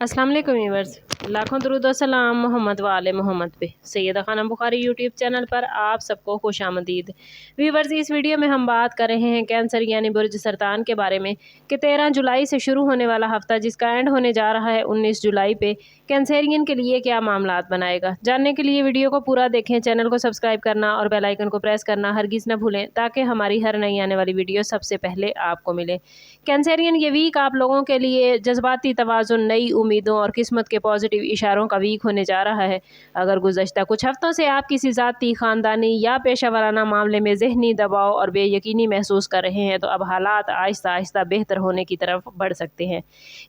अस्सलाम वालेकुम व्यूअर्स, लाखों दरूद व सलाम मोहम्मद व आले मोहम्मद पे। सैयदा खानम बुखारी यूट्यूब चैनल पर आप सबको खुशामदीद। व्यूअर्स, इस वीडियो में हम बात कर रहे हैं कैंसर यानी बुर्ज सरतान के बारे में कि 13 जुलाई से शुरू होने वाला हफ्ता जिसका एंड होने जा रहा है 19 जुलाई पे कैंसरियन के लिए क्या मामलात बनाएगा। जानने के लिए वीडियो को पूरा देखें, चैनल को सब्सक्राइब करना और बेल आइकन को प्रेस करना हरगिज़ न भूलें ताकि हमारी हर नई आने वाली वीडियो सबसे पहले आपको मिले। कैंसरियन ये वीक आप लोगों के लिए जज्बाती तवाज़ुन, नई उम्मीदों और किस्मत के पॉजिटिव इशारों का वीक होने जा रहा है। अगर गुज़श्ता कुछ हफ्तों से आप किसी ज़ाती, ख़ानदानी या पेशा वराना मामले में ज़हनी दबाव और बेयकीनी महसूस कर रहे हैं तो अब हालात आहिस्ता आहिस्ता बेहतर होने की तरफ बढ़ सकते हैं।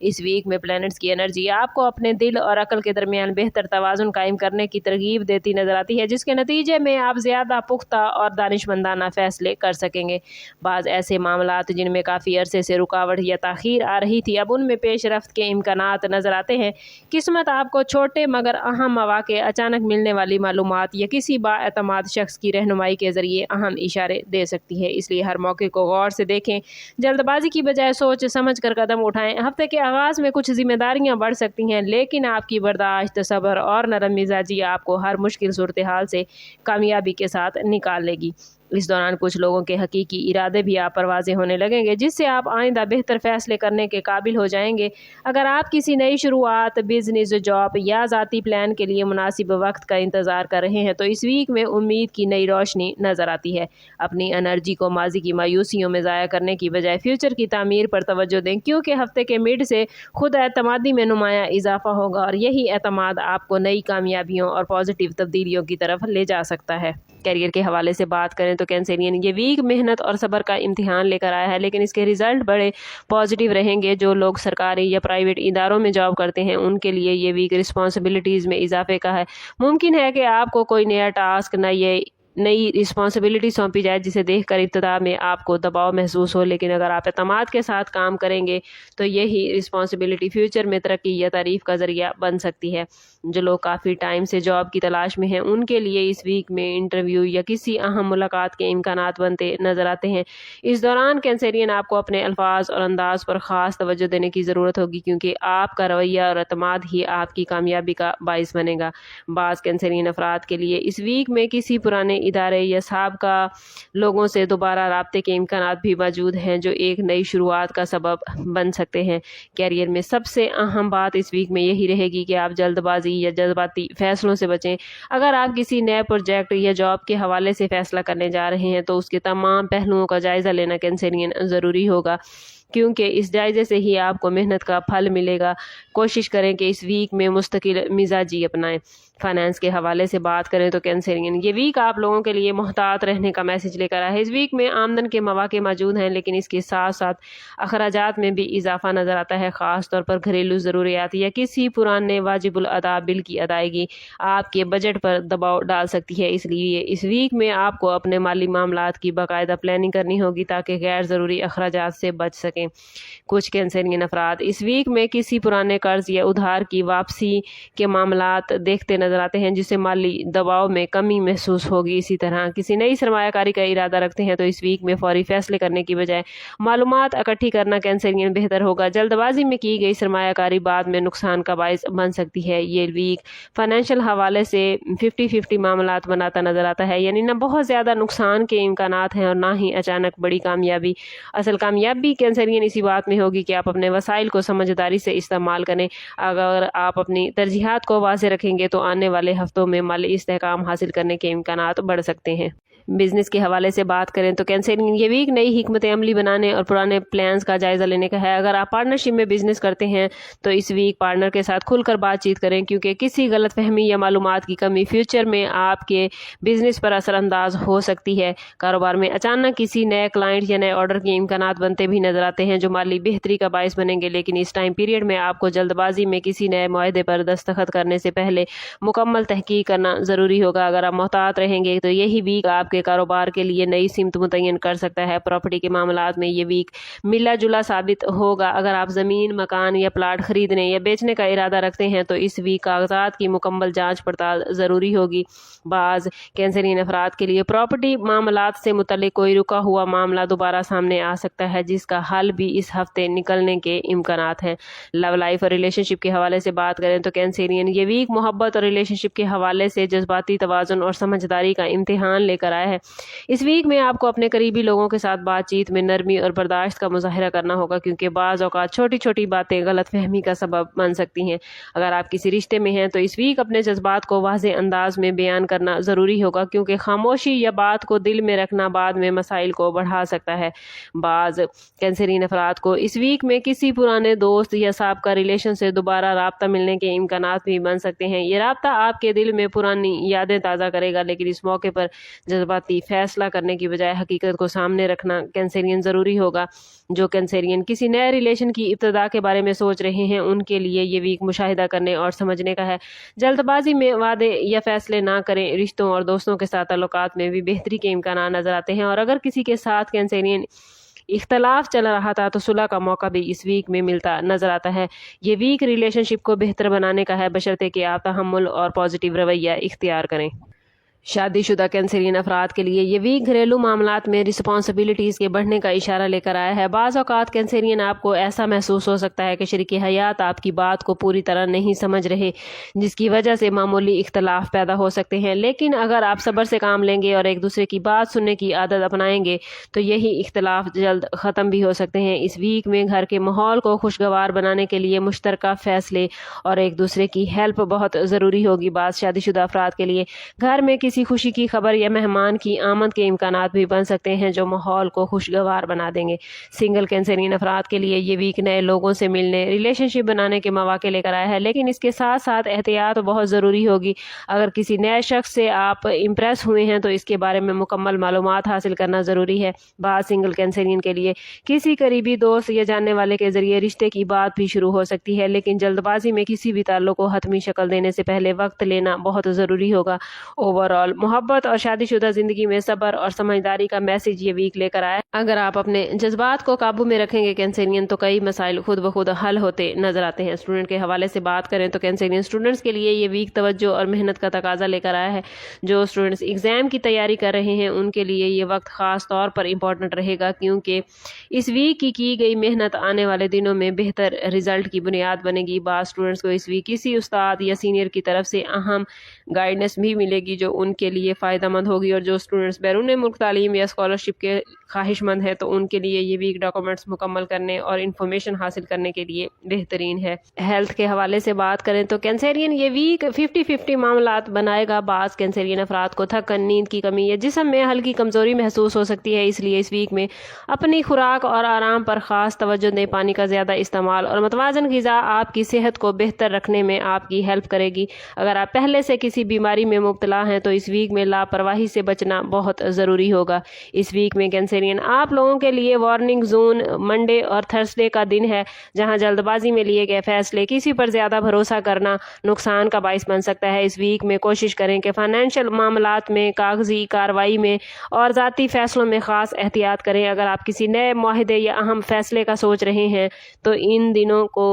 इस वीक में प्लैनेट्स की एनर्जी आपको अपने दिल और अक्ल के दरमियान बेहतर तवाज़ुन कायम करने की तरगीब देती नज़र आती है, जिसके नतीजे में आप ज़्यादा पुख्ता और दानिशमंदाना फ़ैसले कर सकेंगे। बाज़ ऐसे मामलात जिनमें काफ़ी अरसे से रुकावट या ताख़ीर आ रही थी, अब उनमें पेश रफ्त के इम्कानात नज़र आते हैं। किस्मत आपको छोटे मगर अहम मौक़े, अचानक मिलने वाली मालूमात या किसी बाएतमाद शख्स की रहनुमाई के ज़रिए अहम इशारे दे सकती है। इसलिए हर मौके को गौर से देखें, जल्दबाजी की बजाय सोच समझ कर कदम उठाएं। हफ्ते के आगाज़ में कुछ जिम्मेदारियां बढ़ सकती हैं, लेकिन आपकी बर्दाश्त, सब्र और नरम मिजाजी आपको हर मुश्किल सूरत हाल से कामयाबी के साथ निकाल लेगी। इस दौरान कुछ लोगों के हकीकी इरादे भी आप पर वाज़े होने लगेंगे, जिससे आप आइंदा बेहतर फ़ैसले करने के काबिल हो जाएंगे। अगर आप किसी नई शुरुआत, बिजनेस, जॉब या ज़ाती प्लान के लिए मुनासिब वक्त का इंतज़ार कर रहे हैं तो इस वीक में उम्मीद की नई रोशनी नज़र आती है। अपनी एनर्जी को माजी की मायूसियों में ज़ाया करने की बजाय फ्यूचर की तामीर पर तवज्जो दें, क्योंकि हफ्ते के मिड से खुद एतमादी में नुमाया इजाफा होगा और यही एतमाद आपको नई कामयाबियों और पॉजिटिव तब्दीलियों की तरफ ले जा सकता है। कैरियर के हवाले से बात करें तो कैंसरियन ये वीक मेहनत और सब्र का इम्तिहान लेकर आया है, लेकिन इसके रिजल्ट बड़े पॉजिटिव रहेंगे। जो लोग सरकारी या प्राइवेट इदारों में जॉब करते हैं उनके लिए ये वीक रिस्पॉन्सिबिलिटीज़ में इजाफे का है। मुमकिन है कि आपको कोई नया टास्क, नई रिस्पॉन्सिबिलिटी सौंपी जाए जिसे देखकर इब्तिदा में आपको दबाव महसूस हो, लेकिन अगर आप एतमाद के साथ काम करेंगे तो यही रिस्पॉन्सिबिलिटी फ्यूचर में तरक्की या तारीफ का ज़रिया बन सकती है। जो लोग काफ़ी टाइम से जॉब की तलाश में हैं उनके लिए इस वीक में इंटरव्यू या किसी अहम मुलाकात के इम्कानात बनते नज़र आते हैं। इस दौरान कैंसरियन आपको अपने अल्फाज और अंदाज पर ख़ास तवज्जो देने की ज़रूरत होगी, क्योंकि आपका रवैया और एतमाद ही आपकी कामयाबी का बाइस बनेगा। बाज़ कैंसरियन अफराद के लिए इस वीक में किसी पुराने इदारे या साबका लोगों से दोबारा राब्ते के इम्कानात भी मौजूद हैं, जो एक नई शुरुआत का सबब बन सकते हैं। कैरियर में सबसे अहम बात इस वीक में यही रहेगी कि आप जल्दबाजी या जज्बाती फैसलों से बचें। अगर आप किसी नए प्रोजेक्ट या जॉब के हवाले से फैसला करने जा रहे हैं तो उसके तमाम पहलुओं का जायज़ा लेना कैंसरियन ज़रूरी होगा, क्योंकि इस जायज़े से ही आपको मेहनत का फल मिलेगा। कोशिश करें कि इस वीक में मुस्तकिल मिजाजी अपनाएं। फाइनेंस के हवाले से बात करें तो कैंसरियन ये वीक आप लोगों के लिए मोहतात रहने का मैसेज लेकर आया है। इस वीक में आमदन के मौके मौजूद हैं, लेकिन इसके साथ साथ अखराजात में भी इजाफा नज़र आता है। ख़ास तौर पर घरेलू ज़रूरियात या किसी पुराने वाजिबुल अदा बिल की अदायगी आपके बजट पर दबाव डाल सकती है। इसलिए इस वीक में आपको अपने माली मामलात की बाकायदा प्लानिंग करनी होगी ताकि गैर ज़रूरी अखराजात से बच सकें। कुछ कैंसरियन अफराद इस वीक में किसी पुराने कर्ज या उधार की वापसी के मामलात देखते नजर आते हैं, जिससे माली दबाव में कमी महसूस होगी। इसी तरह किसी नई सरमायाकारी का इरादा रखते हैं तो इस वीक में फौरी फैसले करने की बजाय मालूमात इकट्ठी करना कैंसरियन बेहतर होगा। जल्दबाजी में की गई सरमायाकारी बाद में नुकसान का बायस बन सकती है। ये वीक फाइनेंशियल हवाले से 50-50 मामलात बनाता नजर आता है, यानी ना बहुत ज़्यादा नुकसान के इम्कानात हैं और ना ही अचानक बड़ी कामयाबी। असल कामयाबी कैंसरियन इसी बात में होगी कि आप अपने वसाइल को समझदारी से इस्तेमाल करें। अगर आप अपनी तरजीहात को वाज़े रखेंगे तो आने वाले हफ्तों में माली इस्तेहकाम हासिल करने के इम्कानात बढ़ सकते हैं। बिजनेस के हवाले से बात करें तो कैंसरियन ये वीक नई हिकमत अमली बनाने और पुराने प्लान्स का जायज़ा लेने का है। अगर आप पार्टनरशिप में बिजनेस करते हैं तो इस वीक पार्टनर के साथ खुलकर बातचीत करें, क्योंकि किसी गलतफहमी या मालूमात की कमी फ्यूचर में आपके बिजनेस पर असरअंदाज हो सकती है। कारोबार में अचानक किसी नए क्लाइंट या नए ऑर्डर के इम्कानात बनते भी नजर आते हैं, जो माली बेहतरी का बायस बनेंगे, लेकिन इस टाइम पीरियड में आपको जल्दबाजी में किसी नए मुआहदे पर दस्तखत करने से पहले मुकम्मल तहकीक करना ज़रूरी होगा। अगर आप मोहतात रहेंगे तो यही वीक आप आपके कारोबार के लिए नई सिमत मुतय्यन कर सकता है। प्रॉपर्टी के मामलात में ये वीक मिला जुला साबित होगा। अगर आप ज़मीन, मकान या प्लाट खरीदने या बेचने का इरादा रखते हैं तो इस वीक कागजात की मुकम्मल जाँच पड़ताल ज़रूरी होगी। बाज़ कैंसरियन अफराद के लिए प्रॉपर्टी मामलात से मुतल्लिक कोई रुका हुआ मामला दोबारा सामने आ सकता है, जिसका हल भी इस हफ्ते निकलने के इम्कानात हैं। लव लाइफ और रिलेशनशिप के हवाले से बात करें तो कैंसरियन ये वीक मोहब्बत और रिलेशनशिप के हवाले से जज्बाती तवाज़ुन और समझदारी का इम्तिहान लेकर आया है। इस वीक में आपको अपने करीबी लोगों के साथ बातचीत में नरमी और बर्दाश्त का मुजाहिरा करना होगा, क्योंकि बाज़ औक़ात छोटी छोटी बातें गलत फहमी का सबब बन सकती हैं। अगर आप किसी रिश्ते में हैं तो इस वीक अपने जज्बात को वाज़ेह अंदाज में बयान करना ज़रूरी होगा, क्योंकि खामोशी या बात को दिल में रखना बाद में मसाइल को बढ़ा सकता है। बाज़ कैंसरियन अफराद को इस वीक में किसी पुराने दोस्त या साबका रिलेशन से दोबारा राब्ता मिलने के इम्कानात भी बन सकते हैं। ये राब्ता आपके दिल में पुरानी यादें ताज़ा करेगा, लेकिन इस मौके पर जज्बाती फैसला करने की बजाय हकीकत को सामने रखना कैंसरियन ज़रूरी होगा। जो कैंसरियन किसी नए रिलेशन की इब्तिदा के बारे में सोच रहे हैं उनके लिए ये वीक मुशाहिदा करने और समझने का है। जल्दबाजी में वादे या फैसले ना करें। रिश्तों और दोस्तों के साथ ताल्लुकात में भी बेहतरी के इम्कान नज़र आते हैं, और अगर किसी के साथ कैंसरियन इख्तलाफ चल रहा था तो सुलह का मौका भी इस वीक में मिलता नजर आता है। ये वीक रिलेशनशिप को बेहतर बनाने का है, बशर्ते कि आप तहम्मुल और पॉजिटिव रवैया इख्तियार करें। शादीशुदा कैंसरियन अफराद के लिए ये वीक घरेलू मामलात में रिस्पॉन्सिबिलिटीज़ के बढ़ने का इशारा लेकर आया है। बाज़ औक़ात कैंसरियन आपको ऐसा महसूस हो सकता है कि शरीक हयात आपकी बात को पूरी तरह नहीं समझ रहे, जिसकी वजह से मामूली इख्तलाफ पैदा हो सकते हैं। लेकिन अगर आप सब्र से काम लेंगे और एक दूसरे की बात सुनने की आदत अपनाएंगे तो यही इख्तलाफ जल्द ख़त्म भी हो सकते हैं। इस वीक में घर के माहौल को खुशगवार बनाने के लिए मुश्तरका फ़ैसले और एक दूसरे की हेल्प बहुत ज़रूरी होगी। बाज़ शादीशुदा अफराद के लिए घर में किसी खुशी की खबर या मेहमान की आमद के इम्कानात भी बन सकते हैं, जो माहौल को खुशगवार बना देंगे। सिंगल कैंसरियन अफराद के लिए ये वीक नए लोगों से मिलने, रिलेशनशिप बनाने के मौके लेकर आया है, लेकिन इसके साथ साथ एहतियात बहुत ज़रूरी होगी। अगर किसी नए शख्स से आप इम्प्रेस हुए हैं तो इसके बारे में मुकम्मल मालूमात हासिल करना ज़रूरी है। बाज़ सिंगल कैंसरियन के लिए किसी करीबी दोस्त या जानने वाले के ज़रिए रिश्ते की बात भी शुरू हो सकती है, लेकिन जल्दबाजी में किसी भी ताल्लुक को हतमी शक्ल देने से पहले वक्त लेना बहुत ज़रूरी होगा। ओवरऑल मोहब्बत और शादीशुदा ज़िंदगी में सब्र और समझदारी का मैसेज ये वीक लेकर आया। अगर आप अपने जज्बात को काबू में रखेंगे कैंसरियन, तो कई मसाइल खुद ब खुद हल होते नजर आते हैं। स्टूडेंट के हवाले से बात करें तो कैंसरियन स्टूडेंट्स के लिए ये वीक तवज्जो और मेहनत का तकाजा लेकर आया है। जो स्टूडेंट्स एग्ज़ाम की तैयारी कर रहे हैं उनके लिए ये वक्त ख़ास तौर पर इम्पोर्टेंट रहेगा, क्योंकि इस वीक की गई मेहनत आने वाले दिनों में बेहतर रिजल्ट की बुनियाद बनेगी। बाज़ स्टूडेंट्स को इस वीक किसी उस्ताद या सीनियर की तरफ से अहम गाइडेंस भी मिलेगी जो उनके लिए फ़ायदेमंद होगी। और जो स्टूडेंट्स बैरून मुल्क तालीम या स्कॉलरशिप के ख्वाहिशमंद है तो उनके लिए ये वीक डॉक्यूमेंट्स मुकम्मल करने और इन्फॉर्मेशन हासिल करने के लिए बेहतरीन है। हेल्थ के हवाले से बात करें तो कैंसरियन ये वीक 50-50 मामलात बनाएगा। बाज़ कैंसरियन अफराद को थकन, नींद की कमी या जिस्म में हल्की कमज़ोरी महसूस हो सकती है, इसलिए इस वीक में अपनी खुराक और आराम पर ख़ास तवज्जो दें। पानी का ज़्यादा इस्तेमाल और मतवाज़न ग़िज़ा आपकी सेहत को बेहतर रखने में आपकी हेल्प करेगी। अगर आप पहले से किसी बीमारी में मुब्तला हैं तो इस वीक में लापरवाही से बचना बहुत ज़रूरी होगा। इस वीक में कैंसरियन आप लोगों के लिए वार्निंग जोन मंडे और थर्सडे का दिन है, जहां जल्दबाजी में लिए गए फैसले, किसी पर ज़्यादा भरोसा करना नुकसान का बाइस बन सकता है। इस वीक में कोशिश करें कि फाइनेंशियल मामलात में, कागजी कार्रवाई में और ज़ाती फ़ैसलों में ख़ास एहतियात करें। अगर आप किसी नए मुआहदे या अहम फैसले का सोच रहे हैं तो इन दिनों को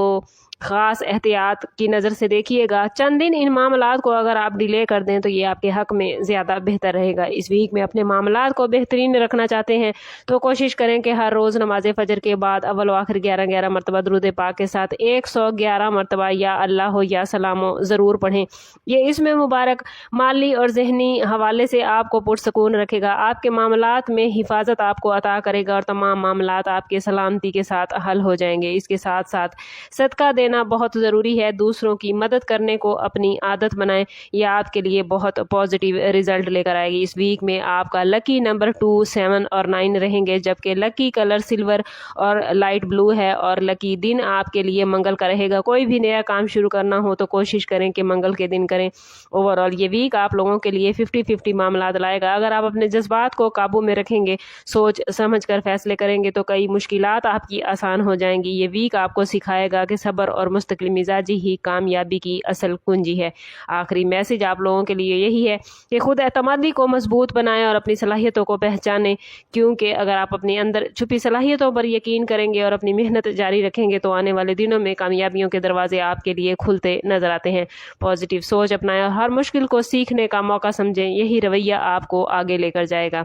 ख़ास एहतियात की नज़र से देखिएगा। चंद दिन इन मामलात को अगर आप डिले कर दें तो ये आपके हक़ में ज़्यादा बेहतर रहेगा। इस वीक में अपने मामलात को बेहतरीन रखना चाहते हैं तो कोशिश करें कि हर रोज़ नमाज फ़जर के बाद अव्वल व आखिर 11-11 मरतबा दुरूद पाक के साथ 111 मरतबा या अल्लाह हो या सलामो ज़रूर पढ़ें। ये इसमें मुबारक माली और जहनी हवाले से आपको पुरसकून रखेगा, आपके मामलात में हिफाजत आपको अता करेगा और तमाम मामलात आपके सलामती के साथ हल हो जाएंगे। इसके साथ साथ सदका देना बहुत ज़रूरी है। दूसरों की मदद करने को अपनी आदत बनाएं, यह आपके लिए बहुत पॉजिटिव रिजल्ट लेकर आएगी। इस वीक में आपका लकी नंबर 2, 7 और 9 रहेंगे, जबकि लकी कलर सिल्वर और लाइट ब्लू है और लकी दिन आपके लिए मंगल का रहेगा। कोई भी नया काम शुरू करना हो तो कोशिश करें कि मंगल के दिन करें। ओवरऑल ये वीक आप लोगों के लिए 50-50 मामलात लाएगा। अगर आप अपने जज्बात को काबू में रखेंगे, सोच समझ कर फैसले करेंगे तो कई मुश्किलात आपकी आसान हो जाएंगी। ये वीक आपको सिखाएगा कि सब्र اور مستقل مزاجی ہی کامیابی کی اصل کنجی ہے۔ آخری میسج آپ لوگوں کے لیے یہی ہے کہ خود اعتمادی کو مضبوط بنائیں اور اپنی صلاحیتوں کو پہچانیں، کیونکہ اگر آپ اپنے اندر چھپی صلاحیتوں پر یقین کریں گے اور اپنی محنت جاری رکھیں گے تو آنے والے دنوں میں کامیابیوں کے دروازے آپ کے لیے کھلتے نظر آتے ہیں۔ پازیٹیو سوچ اپنائیں اور ہر مشکل کو سیکھنے کا موقع سمجھیں، یہی رویہ آپ کو آگے لے کر جائے گا۔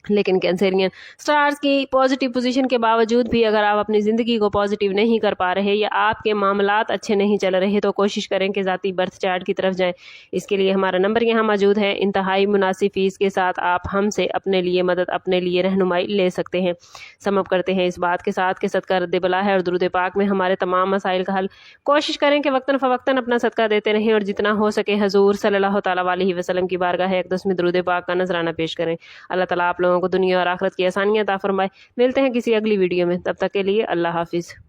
لیکن کینسرین سٹارز کی پازیٹیو پوزیشن کے باوجود بھی اگر آپ اپنی زندگی کو پازیٹیو نہیں کر پا رہے یا آپ کے معاملات اچھے نہیں چل رہے تو کوشش کریں کہ ذاتی برتھ چارٹ کی طرف جائیں۔ اس کے لیے ہمارا نمبر یہاں موجود ہے، انتہائی مناسب فیس کے ساتھ آپ ہم سے اپنے لیے مدد، اپنے لیے رہنمائی لے سکتے ہیں۔ سم اپ کرتے ہیں اس بات کے ساتھ کہ صدقہ رد بلا ہے اور درود پاک میں ہمارے تمام مسائل کا حل۔ کوشش کریں کہ وقتاً فوقتاً اپنا صدقہ دیتے رہیں اور جتنا ہو سکے حضور صلی اللہ تعالیٰ علیہ وسلم کی بارگاہ اقدس میں درود پاک کا نذرانہ پیش کریں۔ اللہ تعالیٰ آپ لوگوں کو دنیا اور آخرت کی آسانیاں عطا فرمائے۔ ملتے ہیں کسی اگلی ویڈیو میں، تب تک کے لیے اللہ حافظ۔